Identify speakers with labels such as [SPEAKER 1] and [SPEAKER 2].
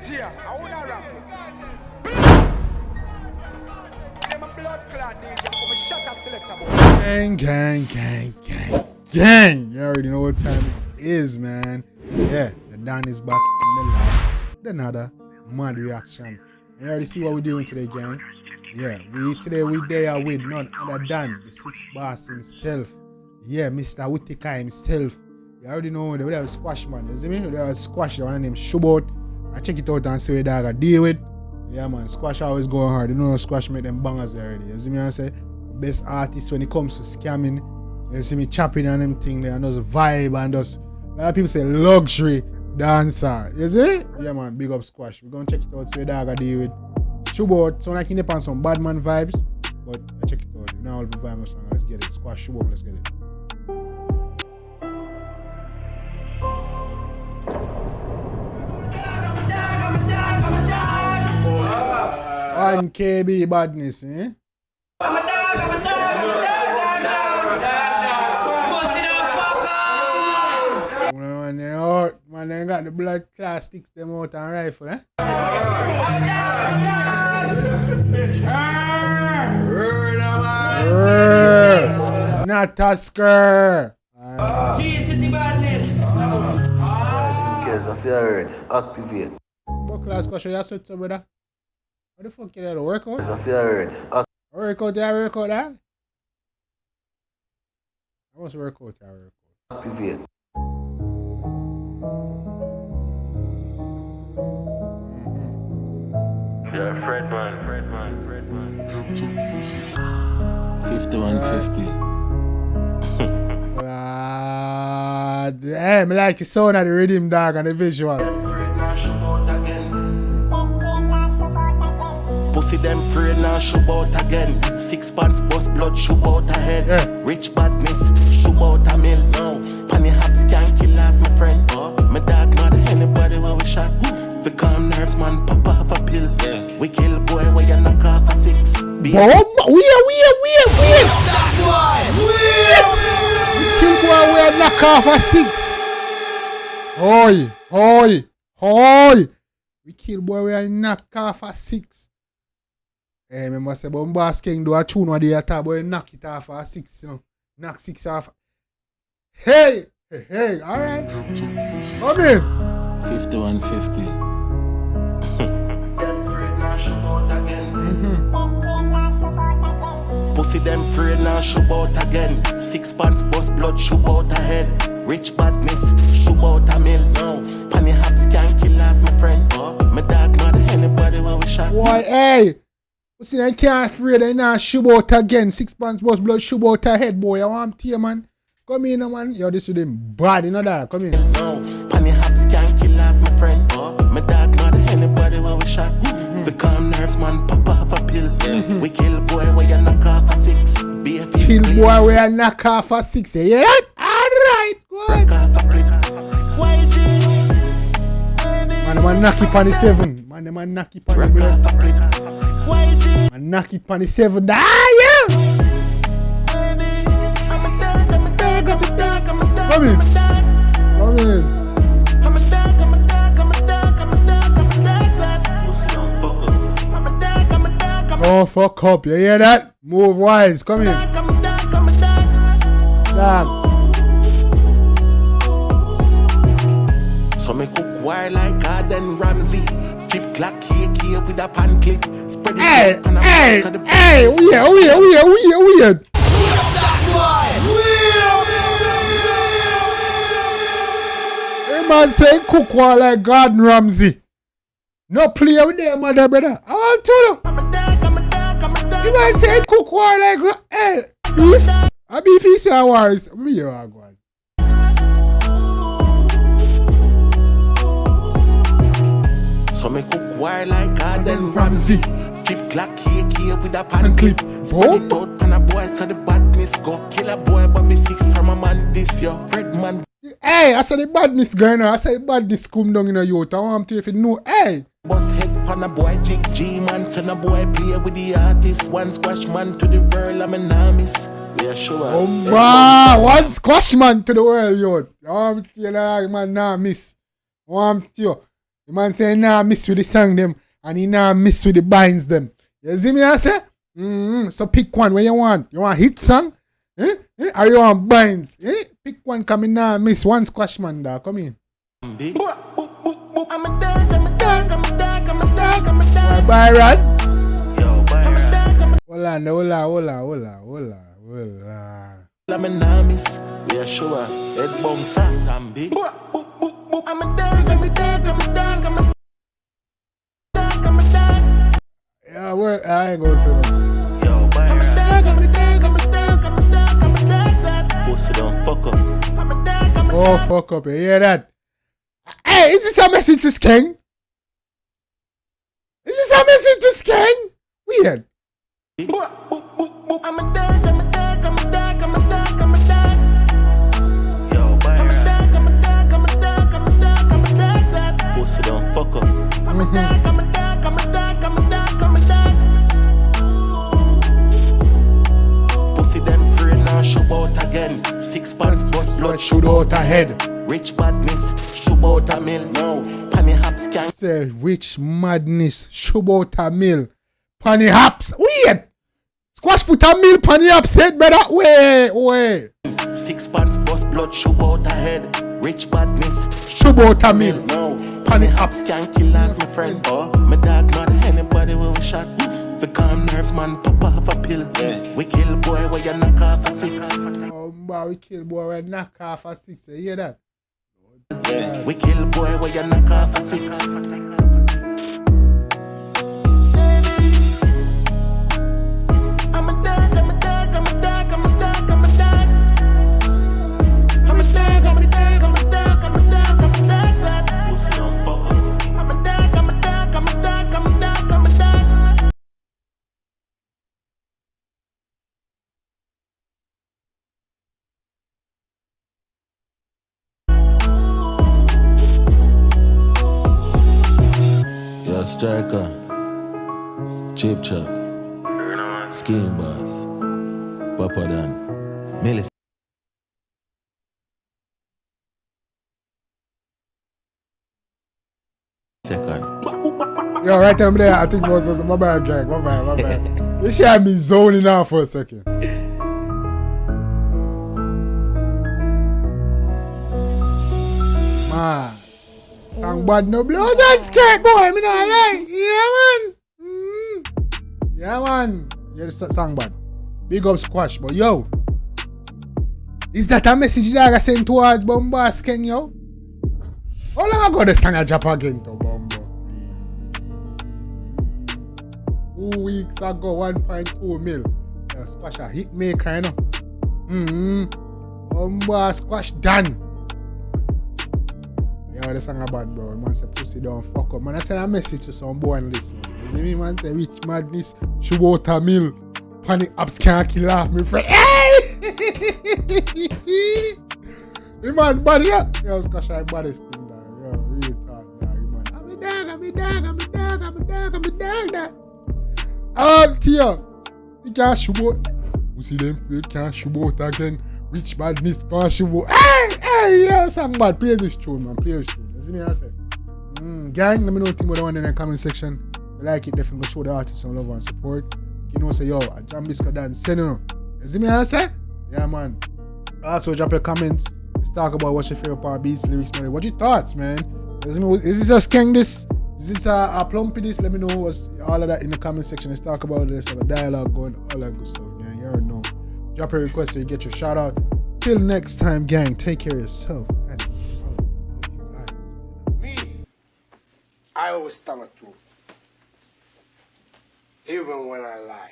[SPEAKER 1] DJ, I wanna rap. I'm a blood clot DJ, I'm a shot selector boy.
[SPEAKER 2] Gang. You already know what time it is, man. Yeah, the Dan is back in the lab with another mad reaction. You already see what we're doing today, gang. Yeah, today we there with none other than the sixth boss himself. Yeah, Mr. Whitaker himself. You already know we have a squash man, you see me? We have a squash, one named Shubot. I check it out and see what dog I deal with. Yeah man, squash always going hard. You know squash make them bangers already. You see me I say? Best artist when it comes to scamming. You see me chopping and them thing there and those vibe and those, a lot of people say luxury dancer. You see? Yeah man, big up squash. We're gonna check it out, see what dog I deal with. Shubot, sound like he dip on some bad man vibes. But I check it out. Now I'll be vibing much longer. Let's get it. Squash Shubot, let's get it. One KB badness, eh? Man, they got the blood class sticks them out and rifle, eh? Not Tusker.
[SPEAKER 3] City badness.
[SPEAKER 4] I see I heard. Activate.
[SPEAKER 2] What class question you sweat, brother? What the fuck you there to work out?
[SPEAKER 4] I see I heard.
[SPEAKER 2] Work out that? I must work out that.
[SPEAKER 4] Activate.
[SPEAKER 5] Yeah, Fredman.
[SPEAKER 3] 5150.
[SPEAKER 2] Hey, me like the sound of the rhythm dog and the visual.
[SPEAKER 6] Pussy them afraid now shoot out again. 6 pants bust blood shoot out ahead.
[SPEAKER 2] Yeah.
[SPEAKER 6] Rich badness shoot out a mill now. Panny haps can kill off my friend. My dog not anybody where we shot. For calm nerves man pop off a pill. Yeah. We kill boy where you knock off a 6.
[SPEAKER 2] Bomb? We kill boy where you knock off a 6. Oi. We kill boy where you knock off a 6. Hey, remember say Bombas King do a tune where they attack boy knock it off a 6, you know. Knock 6 off. Hey, alright. Come in.
[SPEAKER 3] 5150.
[SPEAKER 6] Pussy them afraid now shoot out again. 6 pants bust blood shoot out ahead. Rich badness shoot out a mill now. Panny haps can kill off my friend. My dog not anybody where we shot.
[SPEAKER 2] Why, hey. Pussy them can't afraid they now shoot out again. 6 pants bust blood shoot out ahead, boy. I want to hear, man. Come in, man. Yo, this with him bad, you know that. Come in.
[SPEAKER 6] No, Panny haps can kill off my friend. My dog not anybody where we shot. The calm nerves man pop off a pill. We kill boy where you knock off a 6.
[SPEAKER 2] Kill boy where you knock off a 6. Yeah? Alright, good. Man, man knock it on the 7. Man knock it on the blood. Man knock it on the 7. Yeah! Come in. Oh, fuck up. You hear that? Move wise. Come in. Damn.
[SPEAKER 6] So me cook wire like Gordon Ramsay. Keep clock here with a pan clip. Spread it out and
[SPEAKER 2] Hey, weird. Hey man saying cook wire like Gordon Ramsay. No play with them, mother brother. I want to know. You man say cook war like hey beef. A beef is your wars. Me you are going.
[SPEAKER 6] So me cook wire like Gordon Ramsay. Keep clock here with a pan
[SPEAKER 2] And clip.
[SPEAKER 6] Spread it out pan a boy so the badness go. Kill a boy but me 6 from a man this year. Fred man.
[SPEAKER 2] Hey, I said the badness going on. I said the badness come down in a youth. I want to if you know. Hey.
[SPEAKER 6] Boss head fan a boy jigs. G-man send a boy play with the artist. One squash man to the world I'm a namis. Yeah, sure.
[SPEAKER 2] Oh, one squash man to the world, youth. I want to tell you, man, nah miss. I want to tell you. The man say nah miss with the song them and he nah miss with the binds them. You see me I say? So pick one where you want. You want hit song? Or you want binds? Pick one coming now miss one squash man da. Come in.
[SPEAKER 6] I'm a dog, I'm a dog, I'm a dog, I'm a dog, I'm a dog.
[SPEAKER 2] Byron.
[SPEAKER 6] Yo, Byron.
[SPEAKER 2] Hola.
[SPEAKER 6] I'm a namis, we are sure. Head bounce I'm big. I'm a dog, I'm a dog, I'm a dog, I'm a dog, I'm a dog.
[SPEAKER 2] Yeah, I ain't gonna say that.
[SPEAKER 6] Yo, Byron. I'm a dog, I'm a dog, I'm a dog, I'm a dog, I'm a dog. Pussy don't fuck up. I'm a dog, I'm a dog.
[SPEAKER 2] Oh, fuck up. You hear that? Hey, is this a message to Skeng? Is this a message to Skeng? Weird.
[SPEAKER 6] I'm a dog, I'm a dog, I'm a dog, I'm a dog, I'm a dog. Yo, Byron. I'm a dog, I'm a dog, I'm a dog, I'm a dog, I'm a dog. Pussy don't fuck up. I'm a dog, I'm a dog, I'm a dog, I'm a dog, I'm a dog. Pussy them free now, shoot out again. 6 pants, bust blood,
[SPEAKER 2] Shoot out ahead.
[SPEAKER 6] Rich badness, shoot out a mill. No, panny hops can
[SPEAKER 2] Say, rich madness. Shoot out a mill. Panny hops. Weird. Squash put a mill, panny hops. Head better. Wait.
[SPEAKER 6] 6 pants, bust blood, shoot out a head. Rich badness,
[SPEAKER 2] Shoot out a mill.
[SPEAKER 6] no, panny hops can kill like my friend. Oh, my dog not anybody will shot. For calm nerves, man, pop off a pill. We kill boy where you knock off a 6.
[SPEAKER 2] Oh, boy, we kill boy. We knock off a 6. You hear that?
[SPEAKER 6] We kill boy where you knock off a 6. I'm a dog, I'm a dog, I'm a dog, I'm a dog, I'm a dog. I'm a dog, I'm a dog, I'm a dog, I'm a dog, I'm a dog. Pussy don't fuck up. I'm a dog, I'm a dog, I'm a dog, I'm a dog, I'm a dog. Yo, striker, chip chop, skiing bars, Papa Dan, millis. Second.
[SPEAKER 2] Yo, right there, I'm there. I think it was my bad, gang. My bad. This shit had me zoning out for a second. Man. Song bad no blows and skirt, boy. Me not lie. Yeah, man. Yeah, man. Yeah, the song bad. Big up Squash, but yo. Is that a message that I sent towards Bombas King, yo? How long ago the song I drop again to Bombo? 2 weeks ago, 1.2 mil. Yeah, Squash a hit maker, you know. Bomba Squash done. Yeah, the song about bro. Man say pussy don't fuck up. Man, I send a message to some boy and listen. You see me, man say rich madness, shoot out a mill. Panic apps can't kill off me friend. Hey! You man bad that? Yo, Squash I baddest thing that. Yo, real talk that. You man. I'm a dog that. Tio. You can't shoot out. You see them fake can't shoot out again. Rich badness can't shoot out. Hey, yeah, song bad. Play this tune, man. Play this tune. You see me, I say. Gang, let me know what you want in the comment section. If you like it, definitely show the artist some love and support. You know, say, yo, a Jambisco dance. Send it on. You see me, I say? Yeah, man. Also, drop your comments. Let's talk about what's your favorite part, beats, lyrics, man. What your thoughts, man? You see me? Is this a skeng this? Is this a plumpy this? Let me know what's all of that in the comment section. Let's talk about this. Have a dialogue going, all that good stuff, gang. You already know. Drop a request so you get your shout out. Till next time, gang. Take care of yourself. And all you guys.
[SPEAKER 1] Me, I always tell the truth. Even when I lie.